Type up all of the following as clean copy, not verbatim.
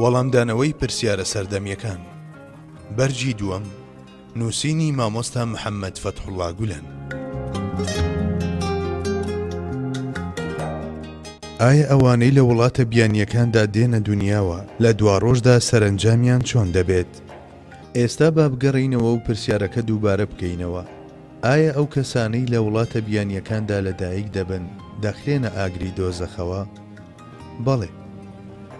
وەڵامدانەوەی پرسیارە سەردەمیەکان بەرجی دووەم نووسینی مامۆستا محەممەد فەتحوڵڵا گولەن. ئایا ئەوانەی لە وڵاتە بیانیەکاندا دێنە دنیاوە لە دوا ڕۆژدا سەرنجامیان چۆن دەبێت؟ ئێستا با بگەڕینەوە و پرسیارەکە دووبارە بکەینەوە. ئایا ئەو کەسانەی لە وڵاتە بیانیەکاندا لەدایک دەبن دەخرێنە ئاگری دۆزەخەوە؟ بەڵێ،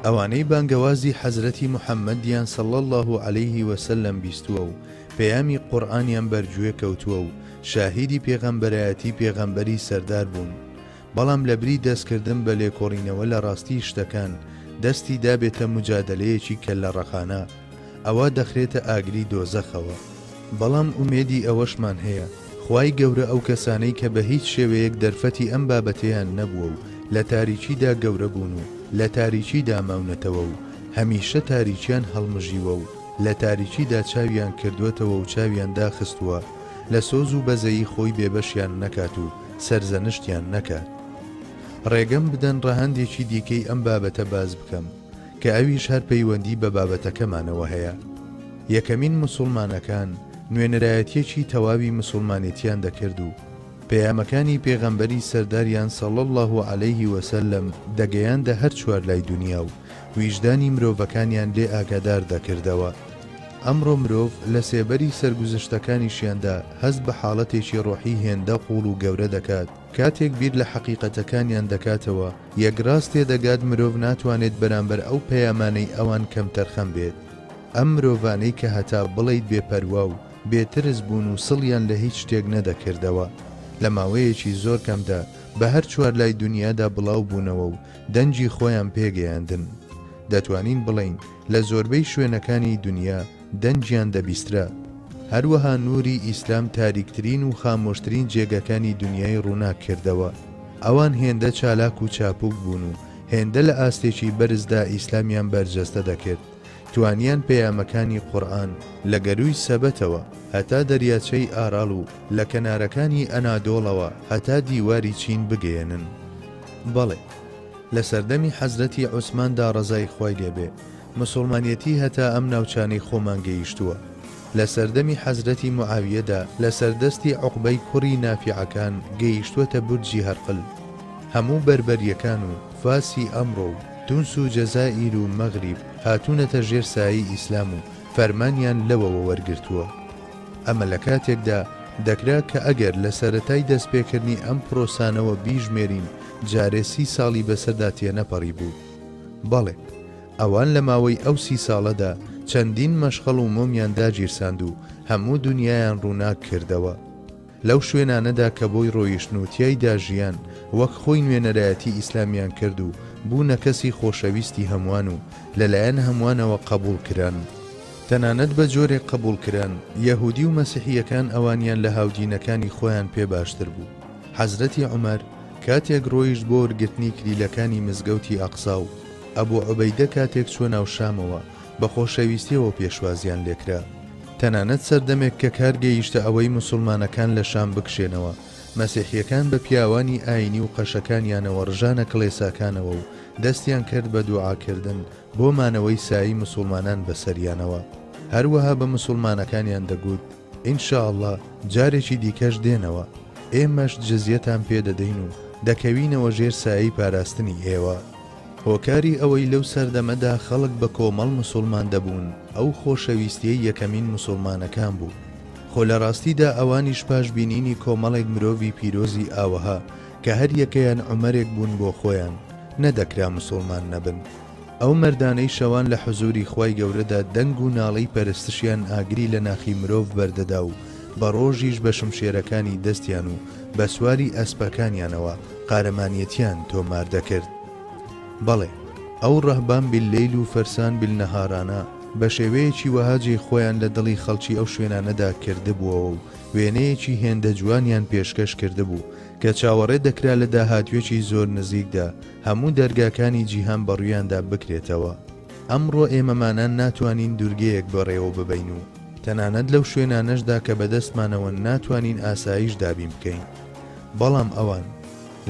ئەوانەی بانگەوازی حەزرەتی محەممەدیان صلی الله عليه وسلم بیستووە و پەیامی قورئانیان بەرگوێ کەوتووە و شاهیدی پێغەمبەرایەتی پێغەمبەری سەردار بوون، بەڵام لە بری دەستکردن بە لێکۆڕینەوە لە ڕاستی شتەکان دەستی دابێتە مجادلەیەکی کەللەڕەخانە، ئەوە دەخرێتە ئاگری دۆزەخەوە. بەڵام ئومێدی ئەوەشمان هەیە، خوای گەورە ئەو کەسانەی کە بە هیچ شێوەیەک دەرفەتی ئەم بابەتەیان نەبووە و لە تاریکیدا گەورە بوون و لە تاریکیدا ماونەتەوە و هەمیشە تاریکیان هەڵمژیوە و لە تاریکیدا چاویان کردوێتەوە و چاویان داخستووە، لە سۆز و بەزەیی خۆی بێبەشیان نەکات و سەرزەنشتیان نەکات. ڕێگەم بدەن ڕەهەندێکی دیکەی ئەم بابەتە باز بکەم کە ئەویش هەر پەیوەندی بە بابەتەکەمانەوە هەیە. یەکەمین موسڵمانەکان نوێنەرایەتیەکی تەواوی مسلمانێتیان دەکرد و پەیامەکانی پێغەمبەری سەرداریان صلی الله عليه وسلم دەگەیاندە هەر چوار لای دنیا و ویژدانی مرۆڤەکانیان لێ ئاگادار دەکردەوە. ئەمڕۆ مرۆڤ لە سێبەری سەرگوزشتەکانیشیاندا هەست بە حاڵەتێکی ڕۆحی هێندە قوڵ و گەورە دەکات. کاتێک بیر لە حەقیقەتەکانیان دەکاتەوە، یەکڕاست تێدەگات مرۆڤ ناتوانێت بەرامبەر ئەو پەیامانەی ئەوان کەم تەرخەم بێت. ئەم مرۆڤانەی کە هەتا بڵێیت بێپەروا و بێترس بوون و سڵیان لە هیچ شتێک نەدەکردەوە، لە ماوەیەکی زۆر کەمدا بە هەر چوار لای دنیادا بڵاو بوونەوە و دەنجی خۆیان پێگەیاندن. دەتوانین بڵین لە زۆربەی شوێنەکانی دنیا دەنجیان دەبیسترا. هەروەها نووری ئیسلام تاریکترین و خامۆشترین جێگەکانی دنیای ڕووناک کردەوە. ئەوان هێندە چالاک و چاپوک بوون و هێندە لە ئاستێکی بەرزدا ئیسلامیان بەرجەستە دەکرد. توانیان پەیامەکانی قورئان لە گەروی سەبەتەوە هەتا دەریاچەی ئاراڵ و لە کەنارەکانی ئەنادۆڵەوە هەتا دیواری چین بگەێنن. بەڵێ، لە سەردەمی حەزرەتی عوسماندا ڕەزای خوای لێبێ، مسڵمانیەتی هەتا ئەم ناوچانەی خۆمان گەیشتووە. لە سەردەمی حەزرەتی موعاویەدا لە سەردەستی عوقبەی کوڕی نافیعەکان گەیشتووەتە بورجی هەرقل. هەموو بەربەریەکان و فاسی ئەمڕۆ و تونس و جەزائیر و مەغریب هاتوونەتە ژێر سایەی ئیسلام و فەرمانیان لەوەوە وەرگرتووە. ئەمە لە کاتێکدا دەکرا کە ئەگەر لە سەرەتای دەستپێکردنی ئەم پرۆسانەوە بیژمێرین جارێ 30 ساڵی بەسەردا تێنەپەڕی بوو. بەڵێ، ئەوان لە ماوەی ئەو 30 ساڵەدا چەندین مەشخەڵ و مۆمیان داگیرساند و هەموو دنیایان ڕووناک کردەوە. لەو شوێنانەدا کە بۆی ڕۆیشتن و تیایدا ژیان وەک خۆی نوێنەرایەتی ئیسلامیان کرد و بوونە کەسی خۆشەویستی هەمووان و لەلایەن هەمووانەوە قبوڵ کران. تەنانەت بە جۆرێک قبوڵ کران، یەهودی و مەسیحیەکان ئەوانیان لە هاودینەکانی خۆیان پێ باشتر بوو. حەزرەتی عومەر کاتێک ڕۆیشت بۆ وەرگرتنی کلیلەکانی مزگەوتی ئەقسا و ئەبوو عوبەیدە کاتێک چوە ناو شامەوە بە خۆشەویستیەوە پێشوازیان لێکرا. تەنانەت سەردەمێک کە کار گەیشتە ئەوەی مسلمانەکان لە شام بکشێنەوە، مەسیحیەکان بە پیاوانی ئاینی و قەشەکانیانەوە ڕژانە کڵێساکانەوە و دەستیان کرد بە دوعاکردن بۆ مانەوەی سایی مسلمانان بەسەریانەوە. هەروەها بە مسلمانەکانیان دەگوت ئینشاءالله جارێکی دیکەش دێنەوە، ئێمەش جزیەتان پێدەدەین و دەکەوینەوە ژێر سایی پاراستنی ئێوە. هۆکاری ئەوەی لەو سەردەمەدا خەڵک بە کۆمەڵ مسلمان دەبوون ئەو خۆشەویستیەی یەکەمین مسلمانەکان بوو. خۆ لە ڕاستیدا ئەوانیش پاش بینینی کۆمەڵێک مرۆڤی پیرۆزی ئاوەها کە هەر یەکەیان عومەرێک بوون بۆ خۆیان نەدەکرا مسلمان نەبن. ئەو مەردانەی شەوان لە حوزوری خوای گەورەدا دەنگ و ناڵەی پەرستشیان ئاگری لە ناخی مرۆڤ بەردەدا و بە ڕۆژیش بە شمشێرەکانی دەستیان و بە سواری ئەسپەکانیانەوە قارەمانیەتیان تۆمار دەکرد. بەڵێ، ئەو ڕەهبان باللەیل و فەرسان بالنەهارانە بە شێوەیەکی وەهاجێ خۆیان لە دڵی خەڵکی ئەو شوێنانەدا کردبووەوە و وێنەیەکی هێندە جوانیان پێشکەش کردبوو کە چاوەڕێ دەکرا لە داهاتوێکی زۆر نزیکدا هەموو دەرگاکانی جیهان بەڕوویاندا بکرێتەوە. ئەمڕۆ ئێمەمانان ناتوانین دوورگەیەک بەڕێوە ببەین و تەنانەت لەو شوێنانەشدا کە بەدەستمانەوە ناتوانین ئاسایش دابین بکەین. بەڵام ئەوان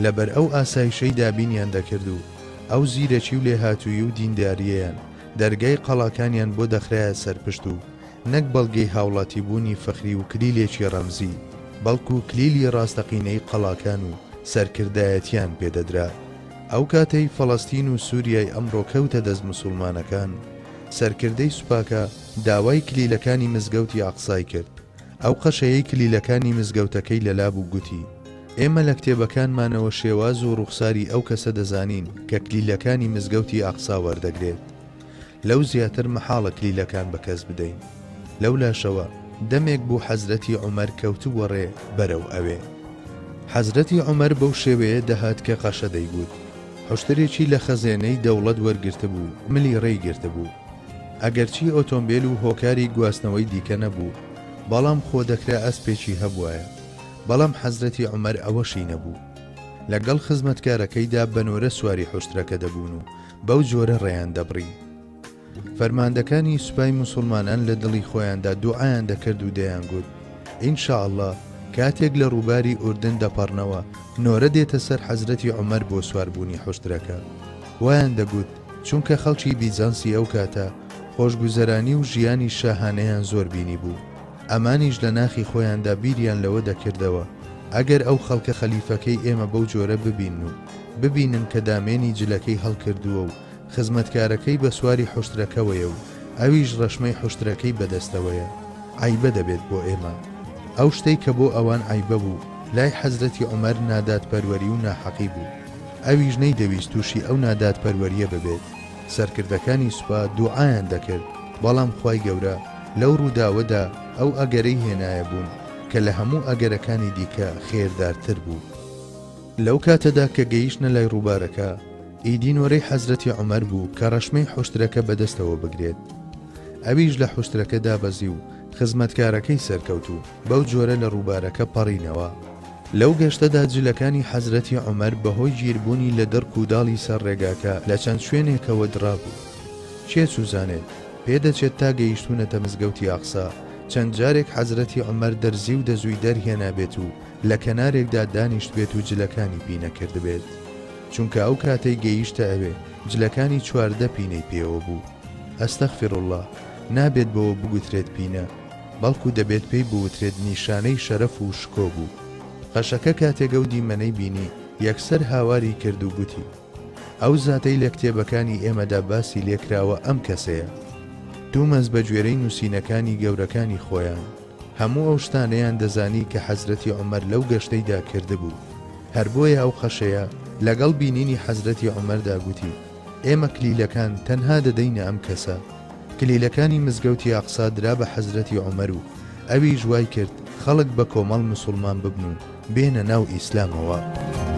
لەبەر ئەو ئاسایشەی دابینیان دەکرد و ئەو زیرەکی و لێهاتووی و دینداریەیان دەرگای قەڵاکانیان بۆ دەخرایە سەرپشت و نەک بەڵگەی هاوڵاتی بوونی فەخری و کلیلێکی ڕەمزی، بەڵکو کلیلی ڕاستەقینەی قەڵاکان و سەرکردایەتیان پێدەدرا. ئەو کاتەی فەڵەستین و سووریای ئەمڕۆ کەوتە دەست موسڵمانەکان، سەرکردەی سوپاکە داوای کلیلەکانی مزگەوتی ئاقسای کرد. ئەو قەشەیەی کلیلەکانی مزگەوتەکەی لەلاب و گوتی: ئێمە لە کتێبەکانمانەوە شێواز و ڕوخساری ئەو کەسە دەزانین کە کلیلەکانی مزگەوتی ئاقسا وەردەگرێت. لەو زیاتر مەحاڵە کلیلەکان بەکەس بدەین. لەو لاشەوە دەمێک بوو حەزرەتی عومەر کەوتووە ڕێ بەرەو ئەوێ. حەزرەتی عومەر بەو شێوەیە دەهات کە قەشە دەیگوت. حوشترێکی لە خەزێنەی دەوڵەت وەرگرتە بوو، ملی ڕێی گرتە بوو. ئەگەرچی ئۆتۆمبیل و هۆکاری گواستنەوەی دیکە نەبوو، بەڵام خۆ دەکرا ئەسپێکی هەبوایە. بەڵام حەزرەتی عومەر ئەوەشی نەبوو. لەگەڵ خزمەتکارەکەیدا بەنۆرە سواری حوشترەکە دەبوون و بەو جۆرە ڕێیان دەبڕی. فەرماندەکانی سوپای موسڵمانان لە دڵی خۆیاندا دوعایان دەکرد و دەیانگوت: ئینشاءالله کاتێک لە ڕووباری ئوردن دەپەڕنەوە، نۆرە دێتە سەر حەزرەتی عومەر بۆ سواربوونی حوشترەکە. وایان دەگوت چونکە خەڵکی بیزانسی ئەو کاتە خۆشگوزەرانی و ژیانی شاهانەیان زۆر بینی بوو. ئەمانیش لە ناخی خۆیاندا بیریان لەوە دەکردەوە ئەگەر ئەو خەڵکە خەلیفەکەی ئێمە بەو جۆرە ببین و ببینن کە دامێنی جلەکەی هەڵکردووە و خزمەتکارەکەی بە سواری حوشترەکەوەیە و ئەویش ڕەشمەی حوشترەکەی بەدەستەوەیە، عیبە دەبێت بۆ ئێمە. ئەو شتەی کە بۆ ئەوان عیبە بوو لای حەزرەتی عومەر نادادپەروەری و ناحەقی بوو. ئەویش نەیدەویست تووشی ئەو نادادپەروەریە ببێت. سەرکردەکانی سوپا دوعایان دەکرد، بەڵام خوای گەورە لەو ڕووداوەدا ئەو ئەگەرەی هێنایە بوون کە لە هەموو ئەگەرەکانی دیکە خێردارتر بوو. لەو کاتەدا کە گەیشتنە لای ڕووبارەکە، ئیدینۆرەی حەزرەتی عومەر بوو کە ڕەشمەی حوشترەکە بەدەستەوە بگرێت. ئەویش لە حوشترەکە دابەزی و خزمەتکارەکەی سەرکەوت و بەو جۆرە لە ڕووبارەکە پەڕینەوە. لەو گەشتەدا جلەکانی حەزرەتی عومەر بەهۆی گیربوونی لە دەرک و داڵی سەر ڕێگاکە لە چەند شوێنێکەوە درابوو. چێ سوزانێت پێدەچێت تا گەیشتونەتە مزگەوتی ئاقسا، چەند جارێک حەزرەتی عومەر دەرزی و دەزووی دەرهێنا بێت و لە کەنارێکدا دانیشت بێت و جلەکانی پینەکرد بێت، چونکە ئەو کاتەی گەیشتە ئەوێ جلەکانی 14 پینەی پێوە بوو. ئەستەغفیرڵڵاه، نابێت بەوە بگوترێت پینە، بەڵکو دەبێت پێی بوترێت نیشانەی شەرەف و شکۆ بوو. قەشەکە کاتێک ئەو دیمەنەی بینی یەکسەر هاواری کرد و گوتی: ئەو زاتەی لە کتێبەکانی ئێمەدا باسی لێکراوە ئەم کەسەیە. دوومەز بە گوێرەی نووسینەکانی گەورەکانی خۆیان هەموو ئەو شتانەیان دەزانی کە حەزرەتی عومەر لەو گەشتەیدا کردبوو. هەر بۆیە ئەو قەشەیە لەگەڵ بینینی حەزرەتی عومەردا گوتی: ئێمە کلیلەکان تەنها دەدەینە ئەم کەسە. کلیلەکانی مزگەوتی ئاقسا درا بە حەزرەتی عومەر و ئەوی ژوای کرد خەڵک بە کۆمەڵ موسڵمان ببن و بێنە ناو ئیسلامەوە.